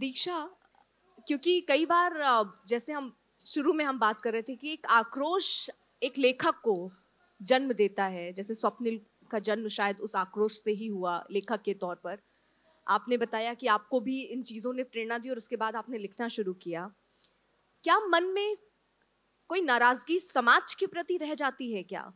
दीक्षा, क्योंकि कई बार जैसे हम शुरू में हम बात कर रहे थे कि एक आक्रोश एक लेखक को जन्म देता है, जैसे स्वप्निल का जन्म शायद उस आक्रोश से ही हुआ लेखक के तौर पर। आपने बताया कि आपको भी इन चीज़ों ने प्रेरणा दी और उसके बाद आपने लिखना शुरू किया। क्या मन में कोई नाराज़गी समाज के प्रति रह जाती है क्या?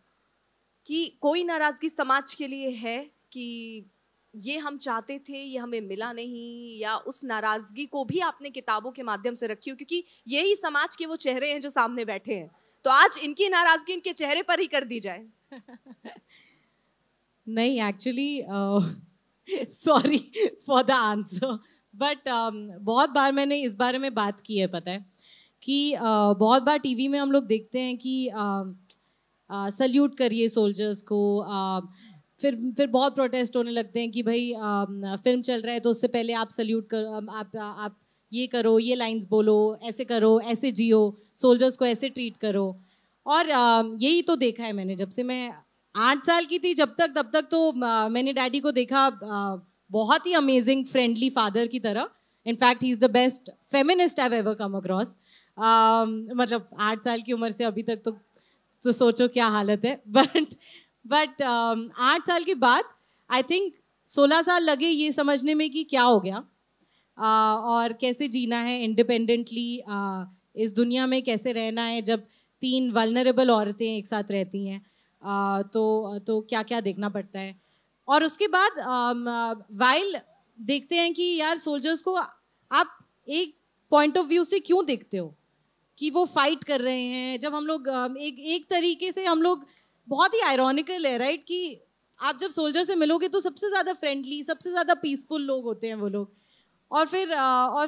कि कोई नाराज़गी समाज के लिए है कि ये हम चाहते थे, ये हमें मिला नहीं, या उस नाराज़गी को भी आपने किताबों के माध्यम से रखी हो क्योंकि यही समाज के वो चेहरे हैं जो सामने बैठे हैं, तो आज इनकी नाराज़गी इनके चेहरे पर ही कर दी जाए? नहीं, actually sorry for the answer, but बहुत बार मैंने इस बारे में बात की है, पता है कि बहुत बार टीवी में हम लोग देखते हैं कि सल्यूट करिए सोल्जर्स को, फिर बहुत प्रोटेस्ट होने लगते हैं कि भाई फिल्म चल रहा है तो उससे पहले आप सल्यूट करो, आप ये करो, ये लाइंस बोलो, ऐसे करो, ऐसे जियो, सोल्जर्स को ऐसे ट्रीट करो। और यही तो देखा है मैंने जब से मैं 8 साल की थी, तब तक तो मैंने डैडी को देखा बहुत ही अमेजिंग फ्रेंडली फादर की तरह। In fact he is the best feminist I have ever come across. मतलब 8 साल की उम्र से अभी तक तो सोचो क्या हालत है। बट 8 साल के बाद आई थिंक 16 साल लगे ये समझने में कि क्या हो गया और कैसे जीना है इंडिपेंडेंटली, इस दुनिया में कैसे रहना है जब 3 वल्नरेबल औरतें एक साथ रहती हैं, तो क्या क्या देखना पड़ता है। और उसके बाद वाइल देखते हैं कि यार सोल्जर्स को आप एक पॉइंट ऑफ व्यू से क्यों देखते हो कि वो फाइट कर रहे हैं, जब हम लोग एक तरीके से हम लोग बहुत ही आयरॉनिकल है, राइट, कि आप जब सोल्जर से मिलोगे तो सबसे ज़्यादा फ्रेंडली, सबसे ज़्यादा पीसफुल लोग होते हैं वो लोग। और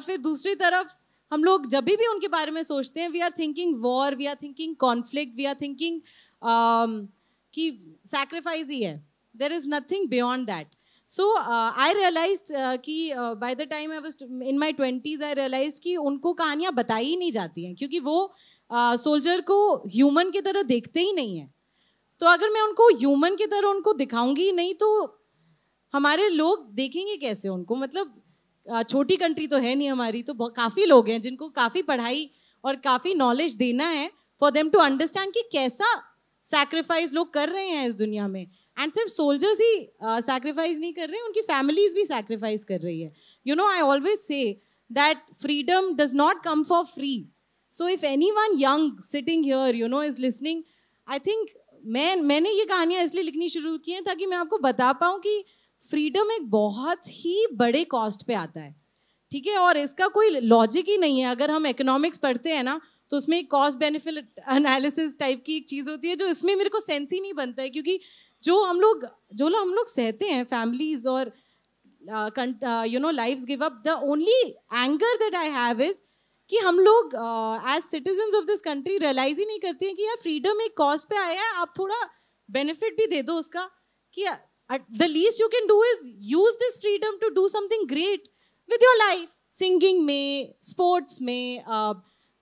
फिर दूसरी तरफ हम लोग जब भी उनके बारे में सोचते हैं, we are thinking war, we are thinking conflict, we are thinking कि सैक्रिफाइस ही है, there is nothing beyond that. So I realised कि by the time I was in my 20s I realised कि उनको कहानियाँ बताई ही नहीं जाती हैं क्योंकि वो सोल्जर को ह्यूमन की तरह देखते ही नहीं हैं। तो अगर मैं उनको ह्यूमन की तरह उनको दिखाऊंगी ही नहीं तो हमारे लोग देखेंगे कैसे उनको? मतलब छोटी कंट्री तो है नहीं हमारी, तो काफ़ी लोग हैं जिनको काफ़ी पढ़ाई और काफ़ी नॉलेज देना है फॉर देम टू अंडरस्टैंड कि कैसा सैक्रिफाइस लोग कर रहे हैं इस दुनिया में। एंड सिर्फ सोल्जर्स ही सैक्रिफाइस नहीं कर रहे हैं, उनकी फैमिलीज भी सैक्रिफाइस कर रही है। You know, I always say that freedom does not come for free. So if anyone young sitting here you know is listening, I think मैंने ये कहानियाँ इसलिए लिखनी शुरू की हैं ताकि मैं आपको बता पाऊँ कि फ्रीडम एक बहुत ही बड़े कॉस्ट पे आता है, ठीक है, और इसका कोई लॉजिक ही नहीं है। अगर हम इकोनॉमिक्स पढ़ते हैं ना तो उसमें एक कॉस्ट बेनिफिट एनालिसिस टाइप की एक चीज़ होती है जो इसमें मेरे को सेंस ही नहीं बनता है, क्योंकि जो हम लोग सहते हैं फैमिलीज और you know lives give up, the only anger that I have is कि हम लोग as citizens of this country realise ही नहीं करते हैं कि यार फ्रीडम एक कॉस्ट पे आया है, आप थोड़ा बेनिफिट भी दे दो उसका, कि the least you can do is use this freedom to do something great with your life, singing में, स्पोर्ट्स में,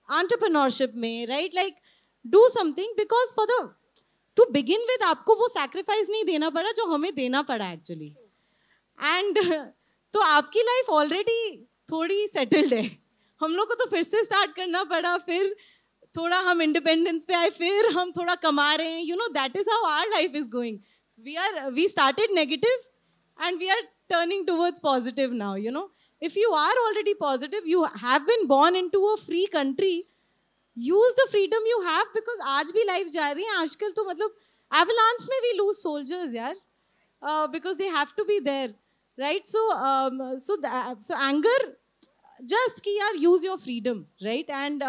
एंटरप्रेन्योरशिप में, right, like do something, because for the to begin with आपको वो सैक्रिफाइस नहीं देना पड़ा जो हमें देना पड़ा एक्चुअली। एंड तो आपकी लाइफ ऑलरेडी थोड़ी सेटल्ड है, हम लोग को तो फिर से स्टार्ट करना पड़ा, फिर थोड़ा हम इंडिपेंडेंस पे आए, फिर हम थोड़ा कमा रहे हैं, you know, that is how our life is going. We started negative and we are turning towards positive now, you know. If you are already positive, you have been born into a free country, use the freedom you have, because आज भी life जा रही है आजकल, तो मतलब avalanche में we lose soldiers यार, because they have to be there, right? So anger, just कि यार use your freedom, right? And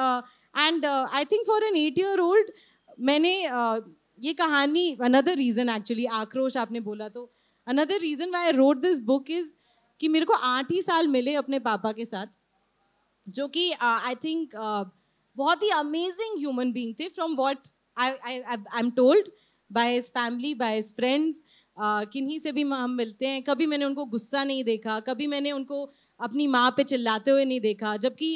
I think for an 8-year-old मैंने ये कहानी, another reason actually, आक्रोश आपने बोला, तो another reason why I wrote this book is कि मेरे को 8 ही साल मिले अपने पापा के साथ, जो कि I think बहुत ही amazing human being थे, from what I'm told by his family, by his friends, किन्हीं से भी हम मिलते हैं, कभी मैंने उनको गुस्सा नहीं देखा, कभी मैंने उनको अपनी माँ पे चिल्लाते हुए नहीं देखा, जबकि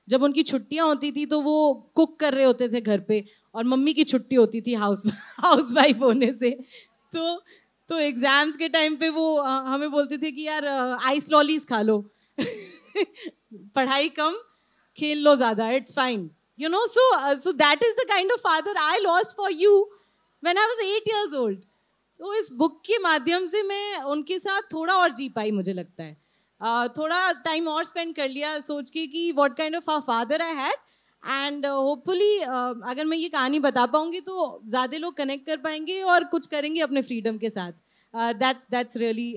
जब उनकी छुट्टियाँ होती थी तो वो कुक कर रहे होते थे घर पे, और मम्मी की छुट्टी होती थी हाउसवाइफ होने से, तो एग्जाम्स के टाइम पे वो हमें बोलते थे कि यार आइस लॉलीज खा लो पढ़ाई कम, खेल लो ज़्यादा, it's fine. You know, so that is the kind of father I lost for you when I was 8 years old. तो इस बुक के माध्यम से मैं उनके साथ थोड़ा और जी पाई, मुझे लगता है. थोड़ा टाइम और स्पेंड कर लिया सोच के कि what kind of a father I had. And hopefully अगर मैं ये कहानी बता पाऊंगी तो ज़्यादा लोग कनेक्ट कर पाएंगे और कुछ करेंगे अपने फ्रीडम के साथ. That's really